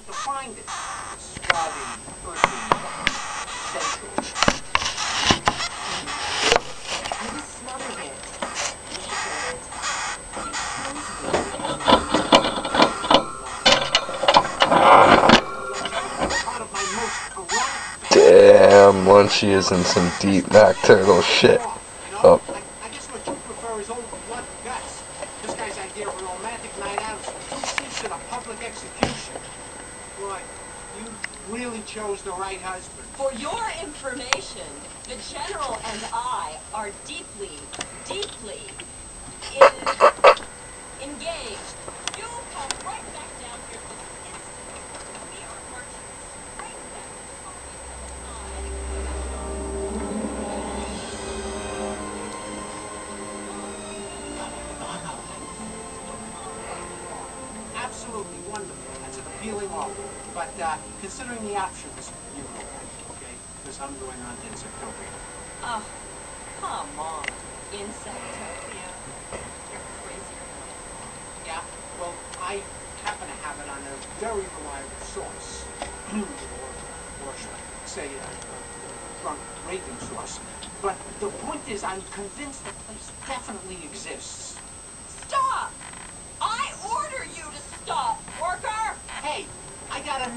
to find it. Squatting, lurking, central. Maybe smothered it. You should get it. Part of my most erotic Damn, Lunchy is in some deep Mac Turtle shit. Oh. I guess what you prefer is old blood and guts. This guy's idea of a romantic night out is two seats at a public execution. Boy, you really chose the right husband. For your information, the General and I are deeply engaged. You come right back down here this instant. We are marching straight back to Absolutely wonderful. That's an appealing offer. But considering the options, you go ahead, okay? Because I'm going on to Insectopia. Oh, come on. Insectopia. You're crazy. Yeah, well, I happen to have it on a very reliable source. or should I say, a drunk raving source. But the point is, I'm convinced the place definitely exists. Stop! I order you to stop, worker! Hey, I got a